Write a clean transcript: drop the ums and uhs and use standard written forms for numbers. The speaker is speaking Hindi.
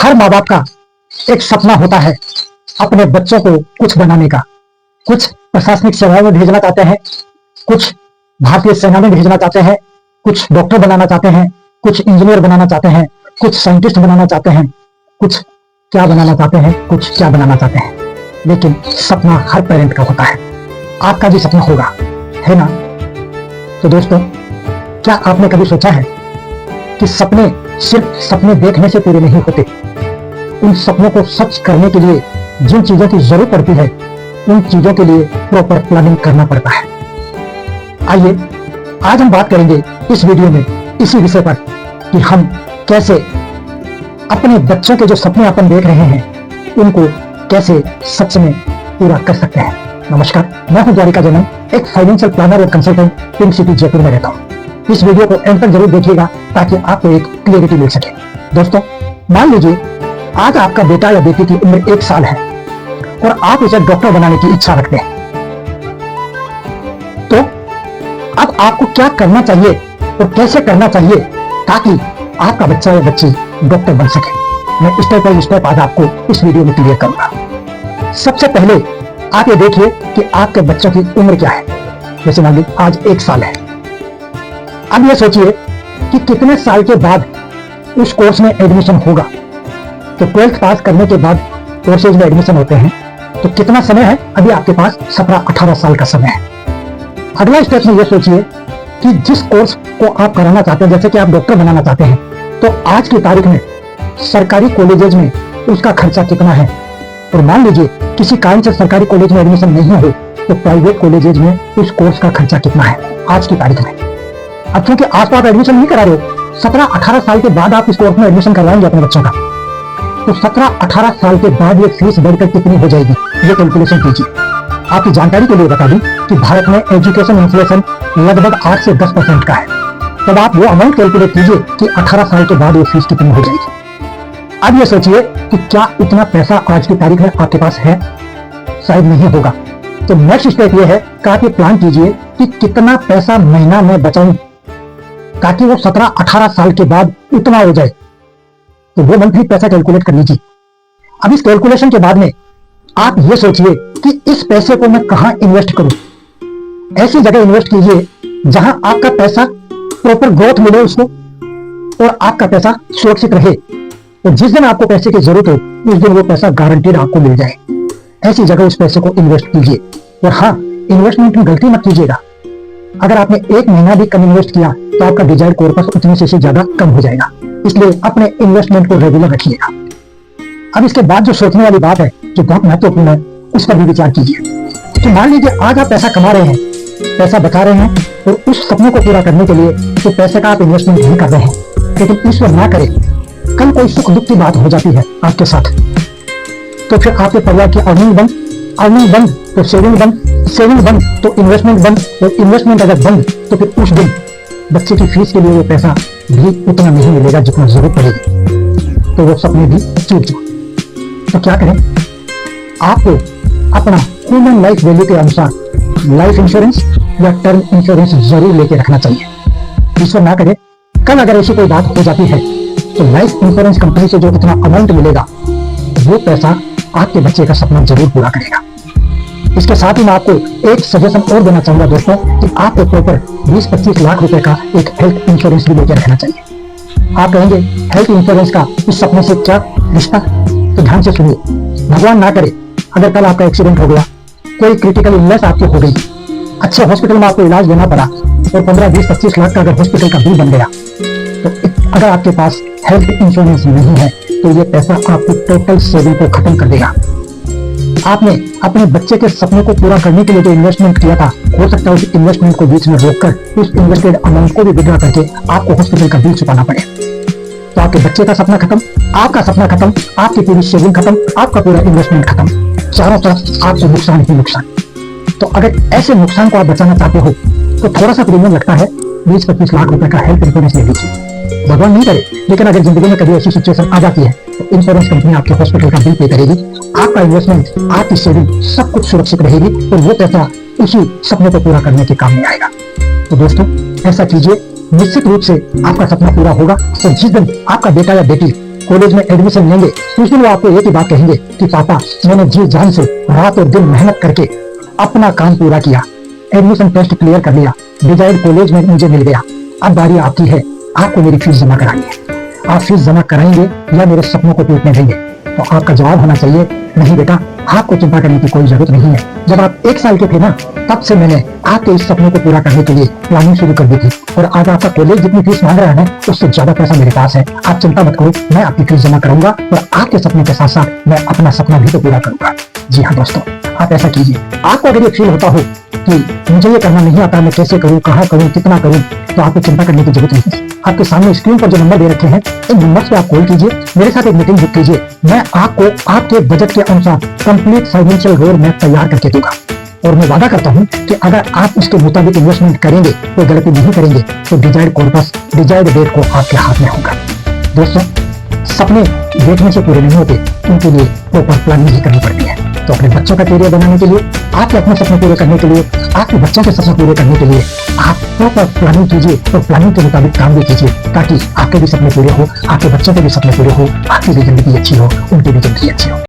हर माँ बाप का एक सपना होता है अपने बच्चों को कुछ बनाने का। कुछ प्रशासनिक सेवाओं में भेजना चाहते हैं, कुछ भारतीय सेना में भेजना चाहते हैं, कुछ डॉक्टर बनाना चाहते हैं, कुछ इंजीनियर बनाना चाहते हैं, कुछ साइंटिस्ट बनाना चाहते हैं, कुछ क्या बनाना चाहते हैं, कुछ क्या बनाना चाहते हैं। लेकिन सपना हर पेरेंट का होता है। आपका भी सपना होगा, है ना? तो दोस्तों, क्या आपने कभी सोचा है कि सपने सिर्फ सपने देखने से पूरे नहीं होते? उन सपनों को सच करने के लिए जिन चीजों की जरूरत पड़ती है, उन चीजों के लिए प्रॉपर प्लानिंग करना पड़ता है। आइए आज हम बात करेंगे इस वीडियो में इसी विषय पर कि हम कैसे अपने बच्चों के जो सपने अपन देख रहे हैं उनको कैसे सच में पूरा कर सकते हैं। नमस्कार, मैं हूं द्वारिका जनन, एक फाइनेंशियल प्लानर और कंसल्टेंट, पिंक सिटी जयपुर में रहता हूं। इस वीडियो को एंड तक जरूर देखिएगा ताकि आपको एक क्लियरिटी मिल सके। दोस्तों, मान लीजिए आज आपका बेटा या बेटी की उम्र 1 साल है और आप उसे डॉक्टर बनाने की इच्छा रखते हैं। तो अब आपको क्या करना चाहिए और कैसे करना चाहिए ताकि आपका बच्चा या बच्ची डॉक्टर बन सके, मैं स्टेप बाय स्टेप आज आपको इस वीडियो में क्लियर करूंगा। सबसे पहले आप ये देखिए कि आपके बच्चों की उम्र क्या है। जैसे मान लीजिए आज 1 साल है। अब ये सोचिए कि कितने साल के बाद उस कोर्स में एडमिशन होगा। तो 12th पास करने के बाद कोर्सेज में एडमिशन होते हैं, तो कितना समय है? अभी आपके पास 17-18 साल का समय है। अगला स्टेप में ये सोचिए कि जिस कोर्स को आप कराना चाहते हैं, जैसे कि आप डॉक्टर बनाना चाहते हैं, तो आज की तारीख में सरकारी कॉलेजेज में उसका खर्चा कितना है। और मान लीजिए किसी कारण से सरकारी कॉलेज में एडमिशन नहीं हो तो प्राइवेट कॉलेजेज में उस कोर्स का खर्चा कितना है आज की तारीख में। अब क्योंकि आज तो आप एडमिशन नहीं करा रहे हो, 17-18 साल के बाद आप इस कोर्स में एडमिशन करवाएंगे अपने बच्चों का, तो 17-18 साल के बाद ये फीस बढ़कर कितनी हो जाएगी, ये कैलकुलेशन कीजिए। आपकी जानकारी के लिए बता दूं कि भारत में एजुकेशन इन्फ्लेशन लगभग 8 से 10% का है। तब आप वो अमाउंट कैलकुलेट कीजिए कि 18 साल के बाद ये फीस कितनी हो जाएगी। अब ये सोचिए कि क्या इतना पैसा आज की तारीख में आपके पास है? शायद नहीं होगा। तो नेक्स्ट स्टेप ये है कि आप ये प्लान कीजिए कि कितना पैसा महीना में बचाऊं ताकि वो 17-18 साल के बाद उतना हो जाए। तो वो मंथली पैसा कैलकुलेट कर लीजिए। अब इस कैलकुलेशन के बाद में आप ये सोचिए कि इस पैसे को मैं कहां इन्वेस्ट करूं। ऐसी जगह इन्वेस्ट कीजिए जहां आपका पैसा प्रॉपर ग्रोथ मिले उसको और आपका पैसा सुरक्षित रहे, और जिस दिन आपको पैसे की जरूरत हो उस दिन वो पैसा गारंटीड आपको मिल जाए। ऐसी जगह उस पैसे को इन्वेस्ट कीजिए। और हाँ, इन्वेस्टमेंट में गलती मत कीजिएगा। अगर आपने 1 महीना भी कम इन्वेस्ट किया तो आपका डिजायर्ड कॉर्पस उतने से ज्यादा कम हो जाएगा। इसलिए अपने इन्वेस्टमेंट को रेगुलर रखिएगा। अब इसके बाद जो सोचने वाली बात है, जो बहुत महत्वपूर्ण है, उस पर भी विचार कीजिए। तो मान लीजिए आज आप पैसा कमा रहे हैं, पैसा बचा रहे हैं और उस सपने को पूरा करने के लिए तो पैसे का आप इन्वेस्टमेंट नहीं कर रहे हैं, लेकिन ईश्वर ना करे कल कोई सुख दुख की बात हो जाती है आपके साथ, तो फिर आपके परिवार की अर्निंग बंद तो सेविंग बंद तो इन्वेस्टमेंट बंद, और इन्वेस्टमेंट अगर बंद तो फिर उस दिन बच्चे की फीस के लिए वो पैसा भी उतना नहीं मिलेगा जितना जरूरत पड़ेगी, तो वो सपने भी चूक जाए। तो क्या करें? आपको अपना ह्यूमन लाइफ वैल्यू के अनुसार लाइफ इंश्योरेंस या टर्म इंश्योरेंस जरूर लेके रखना चाहिए। ईश्वर ना करे कल अगर ऐसी कोई बात हो जाती है तो लाइफ इंश्योरेंस कंपनी से जो इतना अमाउंट मिलेगा वो पैसा आपके बच्चे का सपना जरूर पूरा करेगा। इसके साथ ही मैं आपको एक सजेशन और देना चाहूंगा दोस्तों कि आपको प्रॉपर 20-25 लाख रुपए का एक हेल्थ इंश्योरेंस भी लेकर रखना चाहिए। आप कहेंगे हेल्थ इंश्योरेंस का इस सपने से क्या रिश्ता? तो ध्यान से सुनिए। भगवान ना करे अगर कल आपका एक्सीडेंट हो गया, कोई क्रिटिकल इलनेस आपकी हो गई, अच्छे हॉस्पिटल में आपको इलाज लेना पड़ा और 15-20-25 लाख का अगर हॉस्पिटल का बिल बन गया, तो अगर आपके पास हेल्थ इंश्योरेंस नहीं है तो ये पैसा आपकी टोटल सेविंग को खत्म कर देगा। आपने अपने बच्चे के सपने को पूरा करने के लिए जो इन्वेस्टमेंट किया था, हो सकता है उस इन्वेस्टमेंट को बीच में रोककर उस इन्वेस्टेड अमाउंट को भी विड्रॉ करके आपको हॉस्पिटल का बिल चुकाना पड़े। तो आपके बच्चे का सपना खत्म, आपका सपना खत्म, आपकी पूरी सेविंग खत्म, आपका पूरा इन्वेस्टमेंट खत्म, चारों तरफ आपको नुकसान ही नुकसान। तो अगर ऐसे नुकसान को आप बचाना चाहते हो तो थोड़ा सा प्रीमियम लगता है, 20-25 लाख रुपए का हेल्थ इंश्योरेंस ले लीजिए। भगवान नहीं करे, लेकिन अगर जिंदगी में कभी ऐसी सिचुएशन आ जाती है तो इंश्योरेंस कंपनी आपके हॉस्पिटल का बिल पे करेगी, आपका इन्वेस्टमेंट, आपकी सेविंग सब कुछ सुरक्षित रहेगी और वो पैसा उसी सपने को पूरा करने के काम में आएगा। तो दोस्तों, ऐसा कीजिए, निश्चित रूप से आपका सपना पूरा होगा। और जिस दिन आपका बेटा या बेटी कॉलेज में एडमिशन लेंगे तो उस दिन वो आपको एक ही बात कहेंगे कि पापा मैंने जी जान से रात और दिन मेहनत करके अपना काम पूरा किया, एडमिशन टेस्ट क्लियर कर लिया, डिजायर्ड कॉलेज में मुझे मिल गया, अब बारी आपकी है, आपको मेरी फीस जमा करानी है। आप फीस जमा कराएंगे या मेरे सपनों को टूटने देंगे? तो आपका जवाब होना चाहिए नहीं बेटा, आपको चिंता करने की कोई जरूरत नहीं है। जब आप 1 साल के थे ना, तब से मैंने आपके इस सपने को पूरा करने के लिए प्लानिंग शुरू कर दी थी और आज आपका कॉलेज जितनी फीस मांग रहा है उससे ज्यादा पैसा मेरे पास है। आप चिंता मत करो, मैं आपकी फीस जमा करूंगा और आपके सपने के साथ साथ मैं अपना सपना भी तो पूरा करूंगा। जी हाँ दोस्तों, आप ऐसा कीजिए। आपको अगर ये फील होता हो कि मुझे ये करना नहीं आता, मैं कैसे करूं, कहाँ करूं, कितना करूं, तो आपको चिंता करने की जरूरत नहीं है। आपके सामने स्क्रीन पर जो नंबर दे रखे हैं, इन नंबर्स पे आप कॉल कीजिए, मेरे साथ एक मीटिंग बुक कीजिए। मैं आपको आपके बजट के अनुसार कंप्लीट फाइनेंशियल रोड मैप तैयार करके दूंगा और मैं वादा करता हूं कि अगर आप उसके मुताबिक इन्वेस्टमेंट करेंगे, कोई गलती नहीं करेंगे, तो डिजायर्ड कॉर्पस, डिजायर्ड डेट को आपके हाथ में होगा। दोस्तों, सपने देखने से पूरे नहीं होते, उनके लिए प्रॉपर प्लानिंग ही करनी पड़ती है। तो अपने बच्चों का करियर बनाने के लिए, आपके अपने सपने पूरे करने के लिए, आपके बच्चों के सपने पूरे करने के लिए आप प्रॉपर प्लानिंग कीजिए और प्लानिंग के मुताबिक काम भी कीजिए, ताकि आपके भी सपने पूरे हो, आपके बच्चों के भी सपने पूरे हो, आपकी भी जिंदगी अच्छी हो, उनकी भी जिंदगी अच्छी हो।